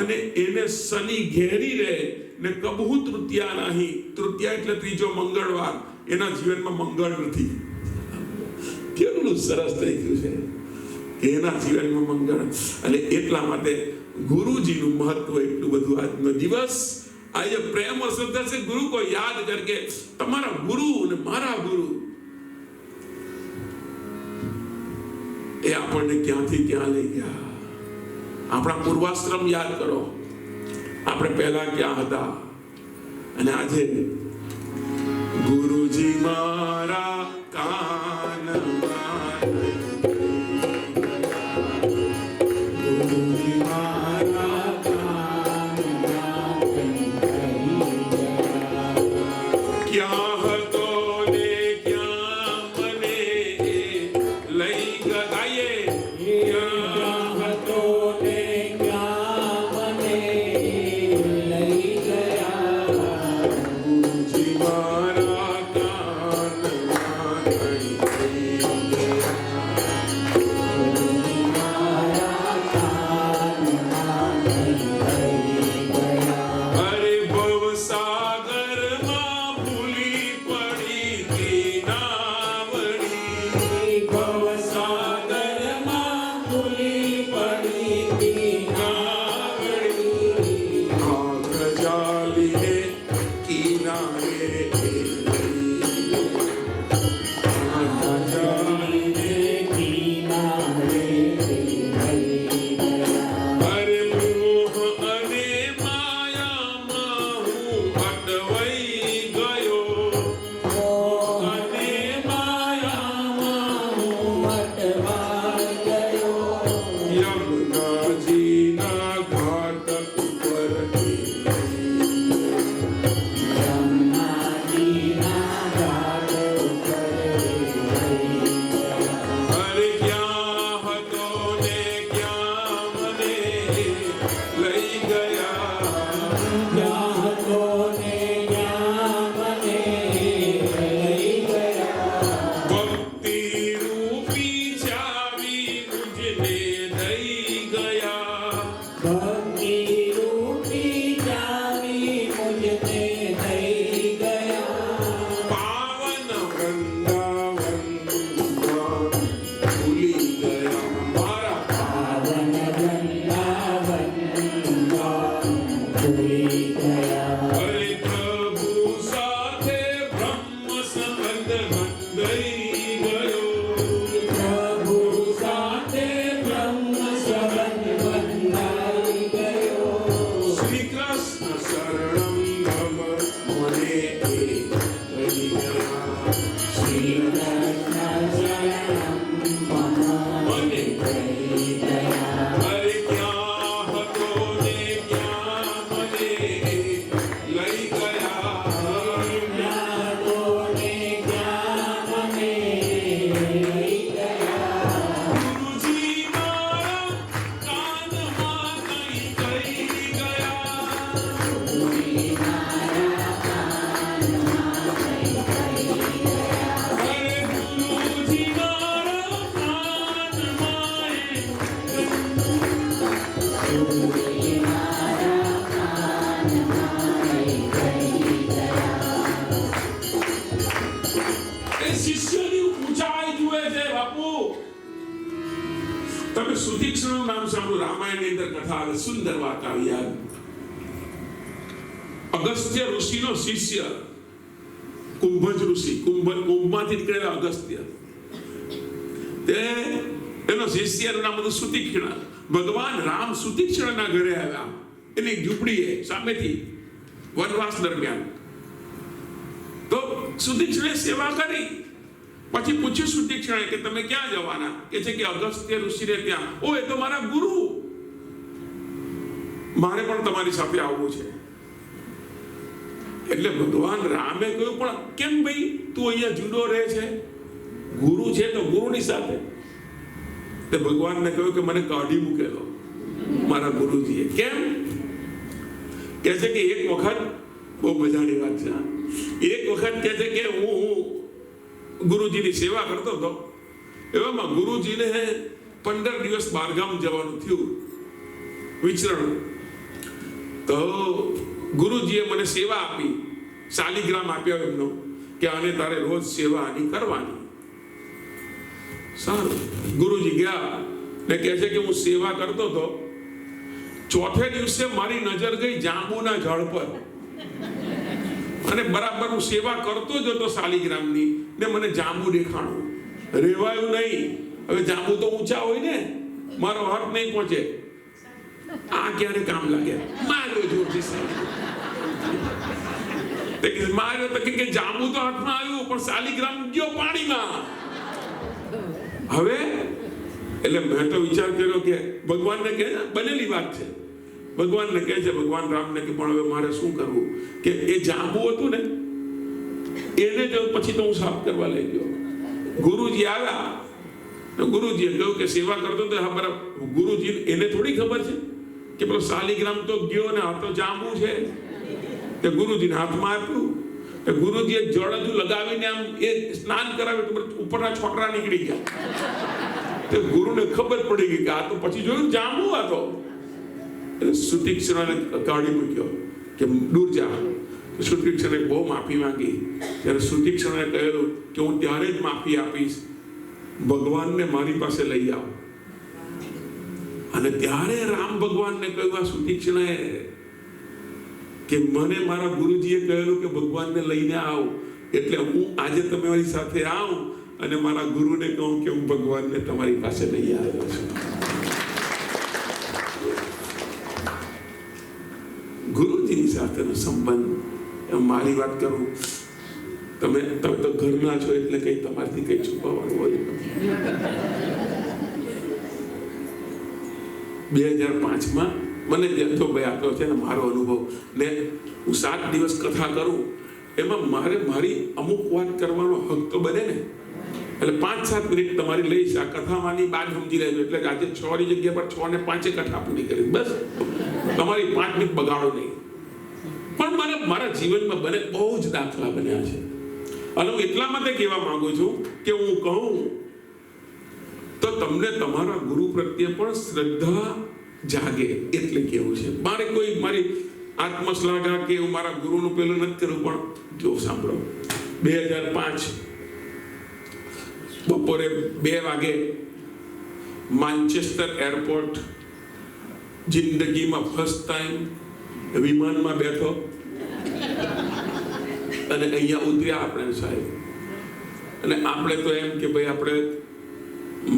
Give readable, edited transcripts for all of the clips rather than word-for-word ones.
અને એને શનિ ઘેરી રહે ને કબહુ તૃતીયા નહીં. તૃતીયા એટલે ત્રીજો મંગળવાર. એના જીવનમાં મંગળ નથી. કેટલું સરસ થઈ ગયું છે એના જીવનમાં મંગળ. અને એટલા માટે ગુરુજીનું મહત્વ એટલું બધું. આજનો દિવસ આજે પ્રેમ और श्रद्धा से गुरु को याद करके તમારા ગુરુ અને મારા ગુરુ એ આપણને ક્યાંથી ક્યાં લઈ ગયા. આપણા પૂર્વાશ્રમ યાદ કરો. આપણે પહેલા ક્યાં હતા અને આજે ગુરુજી મારા કાનમાં ગુરુજી મારા ક્યાં હતો ને ક્યાં મને લઈ ગયાએ. ક્યાં હતો ને ક્યાં મને લઈ ગયા. ગુરુજી મારા કાનમાં લઈ ગયા. અરે ભવસાગરમાં ભૂલી પડી તી નાવડી. ભવસાગરમાં ભૂલી પડી તી નાવડી. આંખ જાલીને કિનારે આંખ જાલીને કિનારે. અરે મોહ અને માયામાં હું અટવાઈ ગયો. અને માયામાં હું અટવાઈ ગયો. યમુનાજીના ઘાટ ઉપર અરે ક્યાં હતો ને ક્યાં મને લઈ ગયા. ક્યાં હતો ને ક્યાં મને લઈ ગયા. ભક્તિ રૂપી ચાવી મુજને દઈ ગયા. ભક્તિ રૂપી ચાવી મુજને દઈ ગયા. પાવન વૃંદાવનમાં ભૂલી ગયા. મારા પાવન વૃંદાવનમાં ભૂલી ગયા. અરે પ્રભુ સાથે બ્રહ્મ સંબંધ બંધાઈ ગયો. પ્રભુ સાથે બ્રહ્મ સંબંધ બંધાઈ ગયો. શ્રી કૃષ્ણ શરણમ મમ મને લઈ ગયા. શ્રી કૃષ્ણ શરણમ મમ મને લઈ ગયા. અરે ક્યાં હતો ને ક્યાં મને લઈ ગયા. ક્યાં હતો ને ક્યાં મને લઈ ગયા. ગુરુજી મારા કાનમાં કઈ ગઈ ગયા. ગુરુજી મારા કાનમાં કઈ ગઈ ગયા. અરે ગુરુજી મારા કાનમાં ગુરુજી મારા કાનમાં કઈ ગયા. એ શિષ્યની ઊંચાઈ જુએ છે બાપુ. તમે સુતીક્ષ્ણનું નામ સાંભળ્યું. રામાયણની અંદર કથા આવે. સુંદર વાત આવી યાદ. અગસ્ત્ય ઋષિનો શિષ્ય કુંભજ ઋષિ. કુંભમાંથી નીકળેલા અગસ્ત્ય તે એનો શિષ્ય નામ હતું સુતીક્ષ્ણ. ભગવાન રામ સુતીક્ષ્ણના ઘરે આવ્યા. એની ઝૂંપડીએ સામેથી વનવાસ દરમિયાન. તો સુતીક્ષ્ણે સેવા કરી. પછી પૂછ્યું સુતીક્ષ્ણે કે તમે ક્યાં જવાના. કે છે કે અગસ્ત્ય ઋષિને ત્યાં. ઓ એ તો મારા ગુરુ. મારે પણ તમારી સાથે આવવું છે. એટલે ભગવાન રામે કહ્યું પણ કેમ ભાઈ તું અહીંયા જુદો રહે છે. ગુરુ છે તો ગુરુની સાથે. તે ભગવાનને કહ્યું કે મને કાઢી મૂકેલો મારા ગુરુજીએ. કેમ? કહે છે કે એક વખત બહુ મજાની વાત છે. એક વખત કહે છે કે હું ગુરુજીની સેવા કરતો હતો. એવામાં ગુરુજીને 15 દિવસ બહારગામ જવાનું થયું. વિચરણ. તો ગુરુજીએ મને સેવા આપી, શાલિગ્રામ આપ્યો એમનો કે આને તારે રોજ સેવા આની કરવાની. સારું, ગુરુજી ગયા ને કહે છે કે હું સેવા કરતો હતો, ચોથે દિવસે મારી નજર ગઈ જાંબુના ઝાડ પર, અને બરાબર હું સેવા કરતો જ હતો શાલિગ્રામની, ને મને જાંબુ દેખાણું. રેવાયું નહીં. હવે જાંબુ તો ઊંચા હોય ને, મારો હાથ નહીં પહોંચે. આ ક્યારે કામ લાગે? માર્યો જોરથી માર્યો તો કે જાંબુ તો હાથમાં આવ્યું, પણ શાલિગ્રામ ગયો પાણીમાં. હવે એટલે મેં તો વિચાર કર્યો કે ભગવાનને કહે, બનેલી વાત છે, ભગવાનને કહે છે, ભગવાન રામને કે પણ હવે મારે શું કરવું? કે એ જાંબુ હતું ને એને જ પછી તો હું સાફ કરવા લઈ ગયો. ગુરુજી આવ્યા, ગુરુજીએ કહ્યું કે સેવા કરતો તો હા બરાબર. ગુરુજી એને થોડી ખબર છે કે પેલો શાલિગ્રામ તો ગયો ને આ તો જાંબુ છે. તે ગુરુજીને હાથમાં આપ્યું, તે ગુરુજીએ જળ હજુ લગાવીને આમ એ સ્નાન કરાવ્યું તો ઉપરના છોકરા નીકળી ગયા. તે ગુરુને ખબર પડી ગઈ કે આ તો પછી જોયું જાંબુ હતો. એટલે સુતીક્ષણાને કાઢી મૂક્યો કે દૂર જા. સુતીક્ષણે બહુ માફી માંગી. ત્યારે સુતીક્ષણે કહેલું કે હું ત્યારે જ માફી આપીશ ભગવાનને મારી પાસે લઈ આવ. અને ત્યારે રામ ભગવાનને કહ્યું આ સુતીક્ષણે કે મને મારા ગુરુજીએ કહેલું કે ભગવાનને લઈને આવ, એટલે હું આજે તમારી સાથે આવું અને મારા ગુરુને કહું કે હું ભગવાનને તમારી પાસે લઈ આવ્યો છું. ગુરુજીની સાથેનો સંબંધ. મારી વાત કરું, તમે તો ઘરના છો એટલે કઈ તમારથી કઈ છુપાવવાનું હોય. 2005માં મને જો ભાઈ આપ્યો છે ને મારો અનુભવ, ને હું 7 દિવસ કથા કરું એમાં મારે મારી અમુક વાત કરવાનો હક તો બને ને. એટલે 5-7 મિનિટ તમારી લઈશ આ કથામાંની બાદ સમજી લેજો. એટલે આજે 6 ની જગ્યા પર 6 ને 5 કથા પૂરી કરી, બસ તમારી 5 મિનિટ બગાડો નહીં. પણ મને મારા જીવનમાં બને બહુ જ દાખલા બન્યા છે. અને હું એટલા માટે કહેવા માંગુ છું કે હું કહું તો તમને તમારા ગુરુ પ્રત્યે પણ શ્રદ્ધા જાગે એટલે કેવું છે. મારે કોઈ મારી આત્મશ્લાઘા કે હું મારા ગુરુનું પેલું નથી કર્યું, પણ જો સાંભળો, 2005 બપોરે 2 વાગે માન્ચેસ્ટર એરપોર્ટ, જિંદગીમાં ફર્સ્ટ ટાઈમ વિમાનમાં બેઠો અને અહીંયા ઉતર્યા આપણે સાહેબ. અને આપણે તો એમ કે ભાઈ આપણે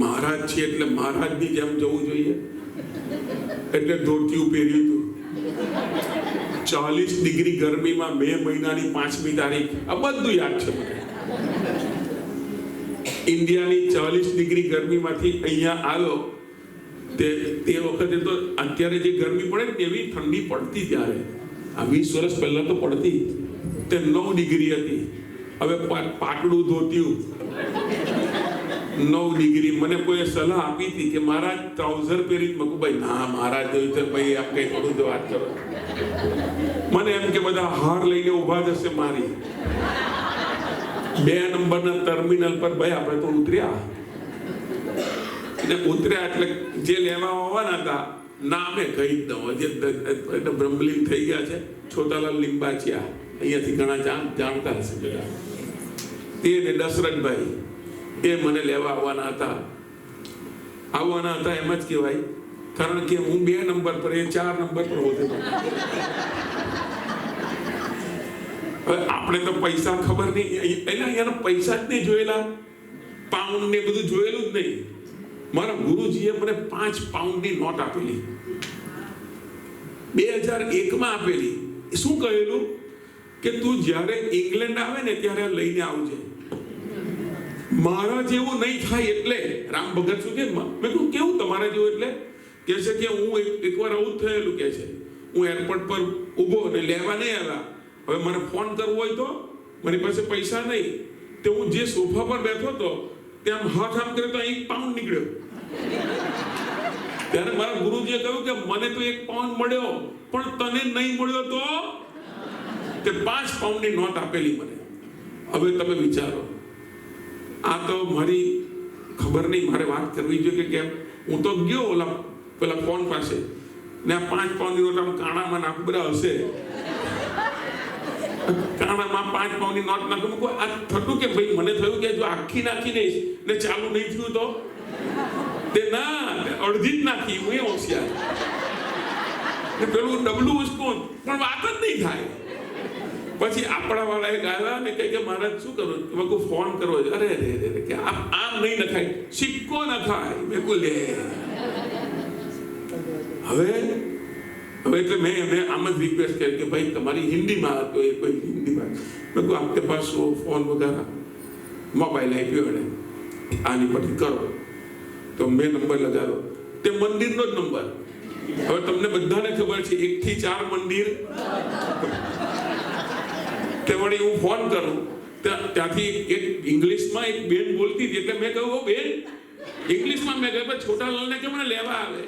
મહારાજ છીએ એટલે મહારાજની જેમ જવું જોઈએ. એટલે ધોતિયું પહેર્યું હતું. 40 ડિગ્રી ગરમીમાં મે મહિનાની 5મી તારીખ, આ બધું યાદ છે મને. ઇન્ડિયાની 40 ડિગ્રી ગરમીમાંથી અહીંયા આવ્યો. તે વખતે તો અત્યારે જે ગરમી પડે ને એવી ઠંડી પડતી ત્યારે, આ 20 વર્ષ પહેલા તો પડતી. તે 9 ડિગ્રી હતી. હવે પાટલું ધોતિયું 9 ડિગ્રી. મને કોઈ સલાહ આપી હતી કે મહારાજ ટ્રાઉઝર પહેરીને મકું. ભાઈ ના મહારાજ જોયું છે ભાઈ, આપ કઈ થોડું તો વાત કરો. મને એમ કે બધા હાર લઈને ઉભા જશે મારી. 2 નંબરના ટર્મિનલ પર ભાઈ આપણે તો ઉતર્યા. અને ઉતર્યા એટલે જે લેવા આવવાના હતા નામે કહી જ દઉં. જે બ્રહ્મલીન થઈ ગયા છે, છોટાલાલ લીંબાચિયા, અહીંયાથી ઘણા જાણતા હશે બધા. તે ને દશરથભાઈ એ મને લેવા આવવાના હતા એમ જ કહેવાય. કારણ કે હું 2 નંબર પર, એ 4 નંબર પર હોતો. હવે આપણે તો પૈસા ખબર નહીં, એટલે અહીંયાના પૈસા જ નહીં જોયેલા, પાઉન્ડ ને બધું જોયેલું જ નહીં. મારા ગુરુજીએ મને 5 પાઉન્ડની નોટ આપેલી, 2001માં આપેલી. શું કહેલું કે તું જ્યારે ઇંગ્લેન્ડ આવે ને ત્યારે લઈને આવજે. મારા જેવું નહીં થાય એટલે. રામ ભગત શું કે મેં કહ્યું કેવું તમારા જેવું એટલે? કહે છે કે હું એકવાર આવું થયેલું કે છે. હું એરપોર્ટ પર ઊભો ને લેવા નહીં આવ્યા. હવે મને ફોન કરવો હોય તો મારી પાસે પૈસા નહીં. તે હું જે સોફા પર બેઠો હતો ત્યાં હાથ આમ કર્યો તો 1 પાઉન્ડ નીકળ્યો. ત્યારે મારા ગુરુજીએ કહ્યું કે મને તો 1 પાઉન્ડ મળ્યો, પણ તને નહીં મળ્યો તો? તે 5 પાઉન્ડની નોટ આપેલી મને. હવે તમે વિચારો, આ તો મારી ખબર નહીં મારે વાત કરવી જોઈએ કે કેમ. હું તો ગયો ઓલા પેલા ફોન પાસે, ને આ 5 પાઉન્ડની નોટ આમ કાણામાં નાખું, બધા હશે કાણામાં 5 પાઉન્ડની નોટ નાખું. આ થતું કે ભાઈ મને થયું કે જો આખી નાખી દઈશ ને ચાલુ નહીં થયું તો તે ના અડધી જ નાખી, હું એ હોશિયાર ને પેલું ડબલું ઉસકો પણ વાત જ નહીં થાય. પછી આપણા વાળાએ ગાયા ને કે મહારાજ શું કરું, મેં કહું ફોન કરવો છે. અરે રે રે કે આમ નહીં નખાય, સિક્કો નખાય. મેં કહું લે હવે એટલે મેં આમ જ રિક્વેસ્ટ કરી કે ભાઈ તમારી હિન્દીમાં તો એ કોઈ હિન્દીમાં મેં કહું આપકે પાસ ફોન વગેરે મોબાઈલ આપ્યો એને આની પરથી કરો. તો મેં નંબર લગાવ્યો, તે મંદિરનો જ નંબર. હવે તમને બધાને ખબર છે 1 થી 4 મંદિર. તે વળી હું ફોન કરું ત્યાંથી એક ઇંગ્લિશમાં એક બેન બોલતી હતી, એટલે મેં કહ્યું બેન ઇંગ્લિશમાં. મેં કહ્યું છોટાલાલને કે મને લેવા આવે.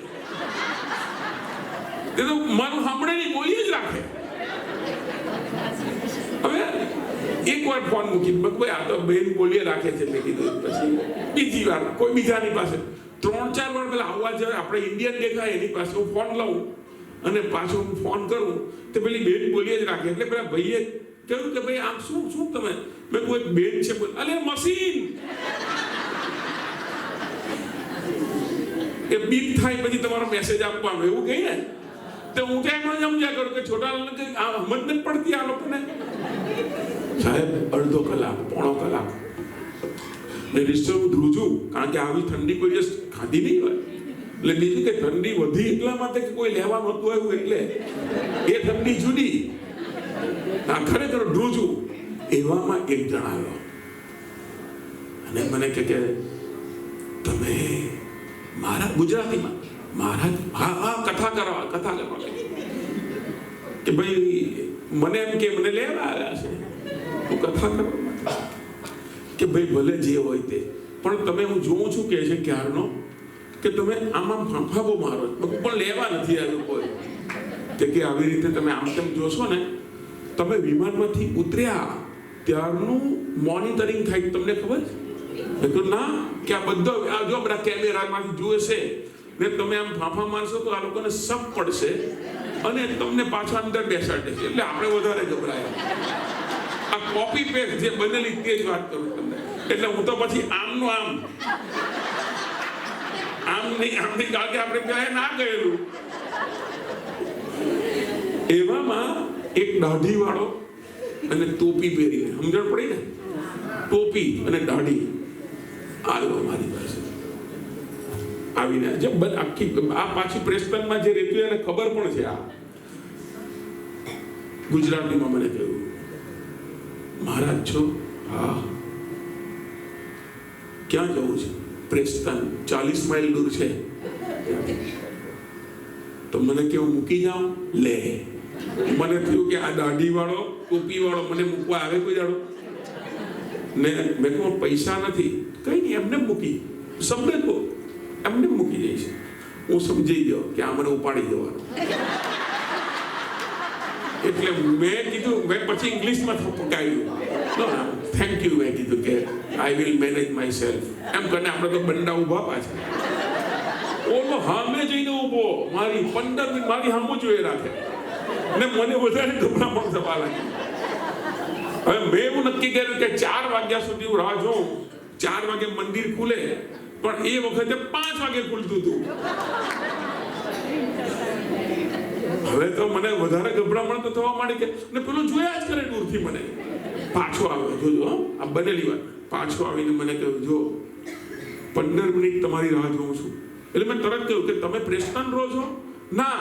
તે તો મારું સાંભળે નહીં, બોલી જ રાખે. હવે એકવાર ફોન મૂકી ભાઈ આ તો બેન બોલીએ રાખે છે. મેં કીધું પછી બીજી વાર કોઈ બીજાની પાસે 3-4 વાર પેલા આવવા જાય આપણે ઇન્ડિયન દેખાય એની પાસે હું ફોન લઉં અને પાછો હું ફોન કરું તો પેલી બેન બોલીએ જ રાખે. એટલે પેલા ભાઈએ કહ્યું કે ભાઈ આમ શું શું તમે? મેં કોઈ બેન છે, અલે મશીન એ બીપ થાય પછી તમારો મેસેજ આપવાનો એવું કહી ને. તો હું તો એમ જ સમજ્યા કરું કે છોટાલાલને કંઈક આ સમજ નથી પડતી આ લોકોને. સાહેબ અડધો કલાક પોણો કલાક ને રિસ્ટર હું ધ્રુજું, કારણ કે આવી ઠંડી કોઈ દિવસ ખાધી નહીં હોય. એટલે બીજું કે ઠંડી વધી એટલા માટે કે કોઈ લેવા નહોતું આવ્યું એટલે એ ઠંડી જુદી. ખરેખર ધ્રુજું. એવામાં એક જણ આવ્યો અને મને કે તમે મારા ગુજરાતીમાં મહારાજ હા કથા કરવા કે ભાઈ મને એમ કે મને લેવા આવ્યા છે, હું કથા કરવા કે ભાઈ ભલે જે હોય તે, પણ તમે હું જોઉં છું કે છે ક્યારનો કે તમે આમાં ફાંફાબો મારો પણ લેવા નથી આવ્યો કોઈ. કે આવી રીતે તમે આમ તેમ જોશો ને, તમે વિમાનમાંથી ઉતર્યા ત્યારનું મોનિટરિંગ થાય. તમને ખબર છે તો ના કે આ બધો આ જો બધા કેમેરામાંથી જુએ છે ને તમે આમ ફાંફા મારશો તો આ લોકોને સપ પડશે અને તમને પાછા અંદર બેસાડે છે. એટલે આપણે વધારે ગભરાયા. આ કોપી પેસ્ટ જે બનેલી તે જ વાત કરું તમને. એટલે હું તો પછી આમનું આમ નહીં કારણ કે આપણે ક્યાંય ના ગયેલું. એવામાં એક દાઢી વાળો અને ટોપી પહેરીને, સમજણ પડી ને, ટોપી અને દાઢી આવ્યો મારી પાસે આવીને. આખી આ પાછી પ્રેસ્ટનમાં જે રહેતું એને ખબર પણ છે. આ ગુજરાતીમાં મને કહ્યું મહારાજ છો? હા. ક્યાં જવું છે? પ્રેસ્ટન 40 માઇલ દૂર છે. તો મને કેવું મૂકી જાઉં? લે મને થયું કે આ દાઢી વાળો ટોપી વાળો મને મૂકવા આવે કોઈ દાડો ને. મેં કહું પૈસા નથી, કઈ નહીં એમને મૂકી શબ્દ તો એમને મૂકી જઈશ. હું સમજી ગયો કે આ મને ઉપાડી જવાનો. એટલે મેં કીધું, મેં પછી ઇંગ્લિશમાં પકાવ્યું થેન્ક યુ. મેં કીધું કે I will manage myself એમ કરીને. આપણે તો બંડા ઉભા પાછા. ઓલો હામે જઈને ઉભો મારી 15 મિનિટ મારી સામું જોઈએ રાખે ને મને વધારે ગભરામણ થવા લાગી. હવે મેં એવું નક્કી કર્યું કે 4 વાગ્યા સુધી હું રાહ જોઉં. 4 વાગે મંદિર ખુલે, પણ એ વખતે 5 વાગે ખુલતું હતું. હવે તો મને વધારે ગભરામણ તો થવા માંડી કે ને પેલું જોયા જ કરે દૂરથી. મને પાછો આવ્યો, જોજો આ બનેલી વાત. પાછો આવીને મને કહ્યું જો 15 મિનિટ તમારી રાહ જોઉં છું. એટલે મેં તરત કહ્યું કે તમે પ્રેસ્ટન રહો છો? ના,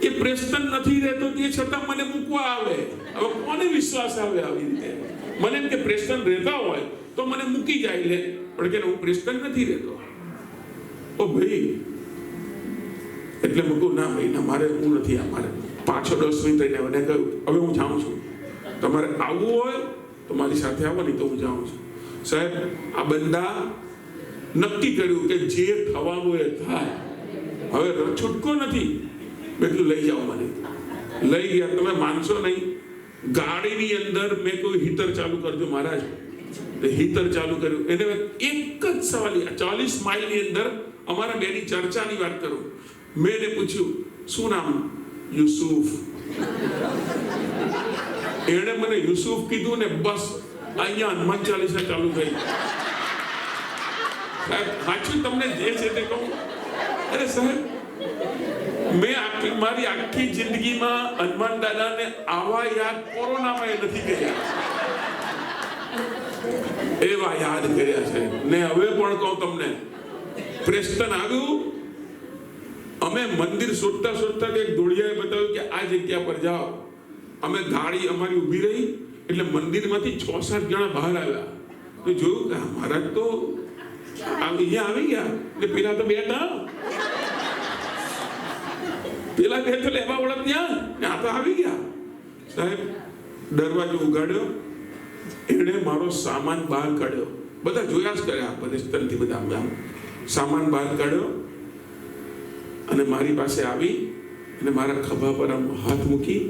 એ પ્રેસ્ટન નથી રહેતો તે છતાં મને મૂકવા આવે. હવે કોને વિશ્વાસ આવે આવી રીતે? મને એમ કે પ્રેસ્ટન રહેતા હોય તો મને મૂકી જાય. લે પણ કે હું પ્રેસ્ટન નથી રહેતો. ઓ ભાઈ, એટલે મૂકું ના ભાઈ ના, મારે હું નથી. આ મારે પાછો 10 મિનિટ રહીને મને કહ્યું હવે હું જાઉં છું. તમારે આવવું હોય તો મારી સાથે આવો, નહીં તો હું જાઉં છું. સાહેબ આ બંદા નક્કી કર્યું કે જે થવાનું એ થાય, હવે છૂટકો નથી. મેં કીધું લઈ જાઓ મને. લઈ ગયા. તમે માનશો નહીં, ગાડીની અંદર મેં કોઈ હીટર ચાલુ કરજો મહારાજ. હીટર ચાલુ કર્યું. એને એક જ સવાલ, 40 માઇલની અંદર અમારા બેની ચર્ચાની વાત કરું. મેં એને પૂછ્યું શું નામ? યુસુફ. એણે મને યુસુફ કીધું ને બસ અહીંયા હનુમાન ચાલીસા ચાલુ થઈ. સાહેબ સાચું તમને જે છે તે કહું. અરે સાહેબ મેં મારી આખી જિંદગીમાં હનુમાન દાદાને આવા યાદ કોરોનામાં નથી કર્યા, એવા યાદ કર્યા છે. ને હવે પણ કહું તમને, પ્રેસ્ટન આવ્યું, અમે મંદિર શોધતા શોધતા એક દોડિયાએ બતાવ્યું કે આ જગ્યા પર જાઓ. અમે ગાડી અમારી ઊભી રહી એટલે મંદિરમાંથી 6-7 જણા બહાર આવ્યા. તો જોયું કે મહારાજ તો અહીંયા આવી ગયા ને પેલા તો બેઠા, પેલા બેઠો લેવા વળત ત્યાં ને આ તો આવી ગયા. સાહેબ દરવાજો ઉગાડ્યો, એણે મારો સામાન બહાર કાઢ્યો. બધા જોયા જ કર્યા, પરિસ્થિતિથી બધા સામાન બહાર કાઢ્યો અને મારી પાસે આવી અને મારા ખભા પર આમ હાથ મૂકી,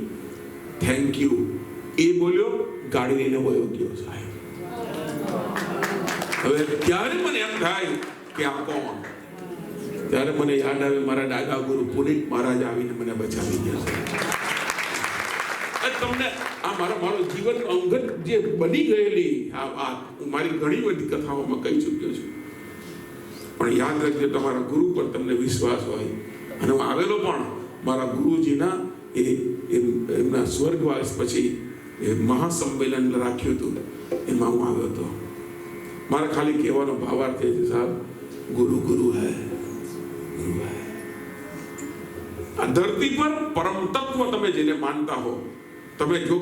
થેન્ક યુ એ બોલ્યો, ગાડી લઈને વયો ગયો. સાહેબ હવે ત્યારે મને એમ થાય કે આ કોણ? ત્યારે મને યાદ આવે મારા દાદા ગુરુ પુનિત મહારાજ આવીને મને બચાવી ગયા છે. તમને આ મારો જીવન અંગત જે બની ગયેલી આ મારી ઘણી બધી કથાઓમાં કહી ચૂક્યો છું. પણ યાદ રાખજો, તમારા ગુરુ પર તમને વિશ્વાસ હોય. અને હું આવેલો પણ મારા ગુરુજીના એમના સ્વર્ગવાસ પછી એ મહાસંમેલન રાખ્યું હતું, એમાં હું આવ્યો હતો. મારા ખાલી કહેવાનો ભાવાર્થ છે સાહેબ, ગુરુ ગુરુ હૈ, ગુરુ હૈ. આ ધરતી પર પરમ તત્વ તમે જેને માનતા હો, તમે જો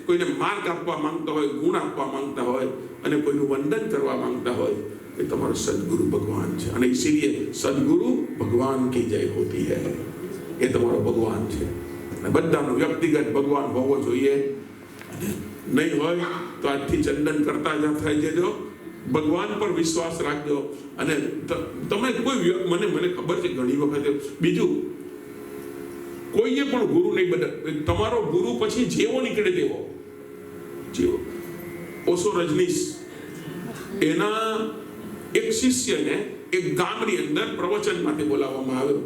કોઈને માર્ગ આપવા માંગતા હોય, ગુણ આપવા માંગતા હોય અને કોઈનું વંદન કરવા માંગતા હોય, એ તમારો સદગુરુ ભગવાન છે. અને ઇસીલિए સદગુરુ ભગવાન કી જય હોતી હૈ. એ તમારો ભગવાન છે. અને બધાનો વ્યક્તિગત ભગવાન હોવો જોઈએ. નહીં હોય તો આજથી ચંદન કરતા જ થઈ જજો. ભગવાન પર વિશ્વાસ રાખજો. અને તમે કોઈ મને ખબર છે ઘણી વખત બીજું કોઈએ પણ ગુરુ નહીં બને. તમારો ગુરુ પછી જેવો નીકળે તેવો. જેવો ઓશો રજનીશ, એના એક શિષ્યને એક ગામની અંદર પ્રવચન માટે બોલાવવામાં આવ્યો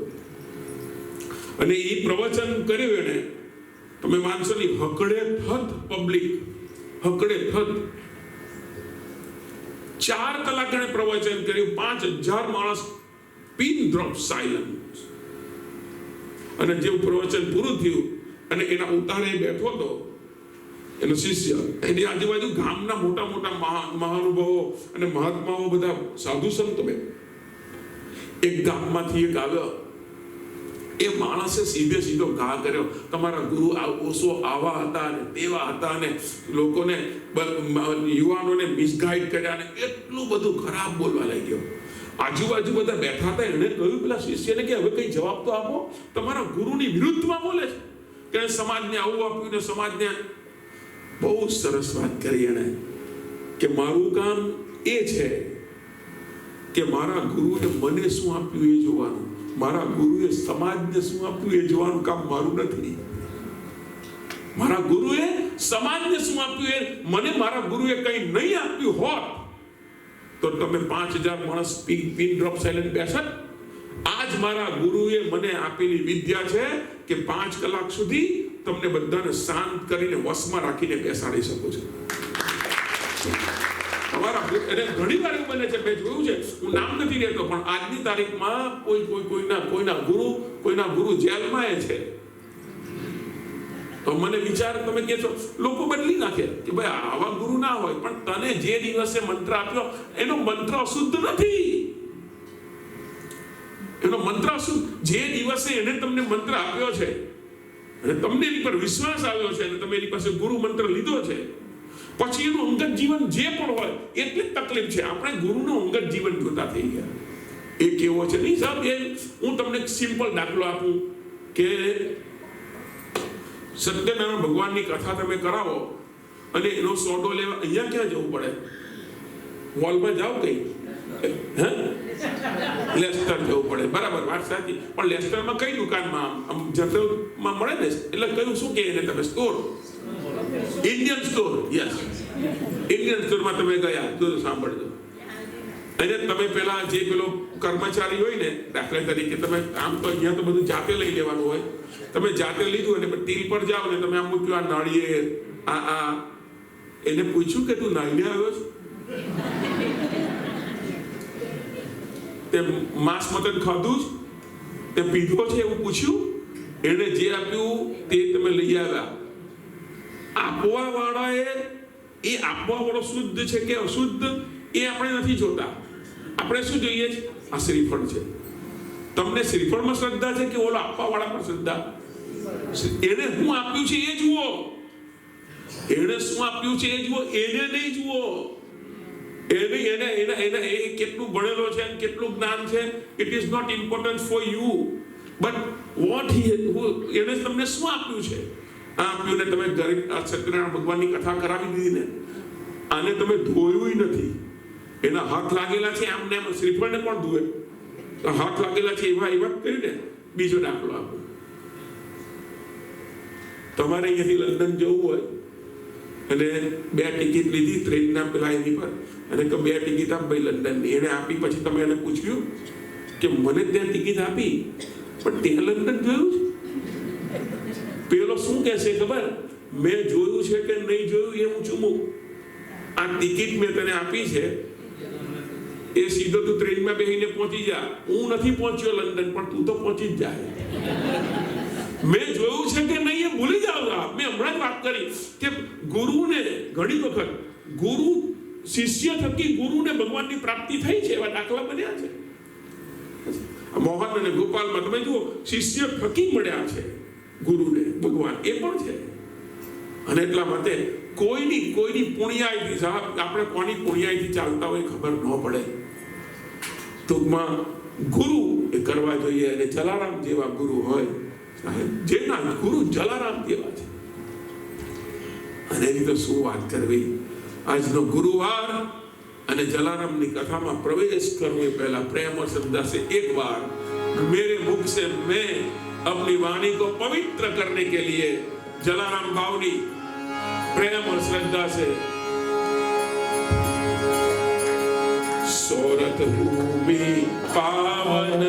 અને એ પ્રવચન કર્યું. એને તમે માનશો નહીં, હકડે થત પબ્લિક, હકડે થત 4 કલાક એને પ્રવચન કર્યું. 5000 માણસ પિન ડ્રોપ સાયલન્સ. અને જેવું પ્રવચન પૂરું થયું અને એના ઉતારે બેઠો હતો એનો શિષ્ય, એની આજુબાજુ ગામના મોટા મોટા મહાનુભાવો અને મહાત્માઓ, બધા સાધુ સંતો. એક ગામમાંથી એક આવ્યો, એ માણસે સીધો ઘા કર્યો, તમારા ગુરુ ઓશો આવા હતા ને તેવા હતા ને લોકોને યુવાનોને મિસગાઈડ કર્યા ને એટલું બધું ખરાબ બોલવા લાગ્યો. આજુબાજુ બધા બેઠા હતા. એને કહ્યું પેલા શિષ્યને કે હવે કઈ જવાબ તો આપો, તમારા ગુરુની વિરુદ્ધમાં બોલે છે કે સમાજને આવું આપ્યું ને સમાજને. બહુ સરસ વાત કરી એને કે મારું કામ એ છે કે મારા ગુરુએ મને શું આપ્યું એ જોવાનું, મારા ગુરુએ સમાજને શું આપ્યું એ જોવાનું કામ મારું નથી. મારા ગુરુએ સમાજને શું આપ્યું એ, મને મારા ગુરુએ કંઈ નહીં આપ્યું હોત તો તમે 5000 માણસ પિન ડ્રોપ સાયલેન્ટ બેસત. આજ મારા ગુરુએ મને આપેલી વિદ્યા છે કે 5 કલાક સુધી તમને બધાને શાંત કરીને વશમાં રાખીને બેસાડી શકો છો. તમારા એને ઘણી વાર એવું બને છે, મેં જોયું છે, હું નામ નથી લેતો, પણ આજની તારીખમાં કોઈના ગુરુ જેલમાં છે. તો મને વિચાર તમે કહેશો લોકો બદલી નાખે કે ભાઈ આવા ગુરુ ના હોય, પણ તને જે દિવસે મંત્ર આપ્યો એનો મંત્ર અશુદ્ધ નથી. એનો મંત્ર અશુદ્ધ, જે દિવસે એને તમને મંત્ર આપ્યો છે અને તમને એની પર વિશ્વાસ આવ્યો છે અને તમે એની પાસે ગુરુ મંત્ર લીધો છે, પછી એનું અંગત જીવન જે પણ હોય એટલી તકલીફ છે. આપણે ગુરુનું અંગત જીવન જોતા થઈ ગયા. એ કેવો છે નહીં સાહેબ, હું તમને એક સિમ્પલ દાખલો આપું કે સત્યનારાયણ ભગવાનની કથા તમે કરાવો અને એનો સોટો લેવા અહીંયા ક્યાં જવું પડે? મોલમાં જાવ કઈ લેસ્ટર જવું પડે. બરાબર, વાત સાચી. પણ લેસ્ટરમાં કઈ દુકાનમાં આમ જનરલમાં મળે ને, એટલે કયું શું કહે એને તમે? Store, Indian store. Yes, Indian સ્ટોરમાં તમે ગયા તો સાંભળજો. અને તમે પેલા જે પેલો કર્મચારી હોય ને, દાખલા તરીકે તમે આમ તો અહીંયા તો બધું જાતે લઈ લેવાનું હોય, તમે જાતે લીધું અને ટીલ પર જાઓ ને તમે આમ મૂક્યું આ નાળિયેર આ એને પૂછ્યું કે તું નાઈને આવ્યો છે? તે માંસ મટન ખાધું જ? તે પીધો છે એવું પૂછ્યું? એને જે આપ્યું તે તમે લઈ આવ્યા. આપવા વાળાએ એ આપવા વાળો શુદ્ધ છે કે અશુદ્ધ એ આપણે નથી જોતા. આપણે શું જોઈએ છે? આ શ્રીફળ છે. તમને શ્રીફળમાં શ્રદ્ધા છે કે ઓલો આપવા વાળા પર શ્રદ્ધા? એને શું આપ્યું છે એ જુઓ. એને શું આપ્યું છે એ જુઓ, એને નહીં જુઓ. એને કેટલું ભણેલો છે અને કેટલું જ્ઞાન છે, it is not important for you, but what એને તમને શું આપ્યું છે? આ આપ્યું ને તમે ગરીબ સત્યનારાયણ ભગવાનની કથા કરાવી દીધી ને, આને તમે ધોયું નથી. એના હાથ લાગેલા છે આમને એમ. શ્રીફળને કોણ ધોવે? હાથ લાગેલા છે એવા કરીને. બીજો દાખલો આપો. તમારે અહીંયાથી લંડન જવું હોય અને 2 ટિકિટ લીધી ટ્રેનના પેલા એની પર, અને કે 2 ટિકિટ આપ ભાઈ લંડનની. એને આપી પછી તમે એને પૂછ્યું કે મને ત્યાં ટિકિટ આપી પણ ત્યાં લંડન જોયું છે? પેલો શું કહેશે ખબર? મેં જોયું છે કે નહીં જોયું એ હું ચૂમું. આ ટિકિટ મેં તને આપી છે, એ સીધો તું ટ્રેનમાં બેસીને પહોંચી જા. હું નથી પહોંચ્યો લંડન, પણ તું તો પહોંચી જ જાય. મેં જોયું છે કે નહીં એ ભૂલી જાવ. મેં હમણાં જ વાત કરી કે ગુરુને ઘણી વખત ગુરુ શિષ્ય થકી ગુરુને ભગવાનની પ્રાપ્તિ થઈ છે, એવા દાખલા બન્યા છે. મોહન અને ગોપાલમાં તમે જુઓ, શિષ્ય થકી મળ્યા છે ગુરુને ભગવાન, એ પણ છે. અને એટલા માટે કોઈની પુણ્યાઈથી, સાહેબ આપણે કોની પુણ્યાઈથી ચાલતા હોય ખબર ન પડે. ટૂંકમાં ગુરુ એ કરવા જોઈએ. અને જલારામ જેવા ગુરુ હોય, સાહેબ જેના ગુરુ જલારામ જેવા છે. અને એની તો શું વાત કરવી. આજનો ગુરુવાર અને જલારામની કથામાં પ્રવેશ કરવો એ પહેલા પ્રેમ और श्रद्धा से एक बार मेरे मुख से मैं अपनी वाणी को पवित्र करने के लिए जलाराम भावनी प्रेम और श्रद्धा से सोरठ भूमि पावन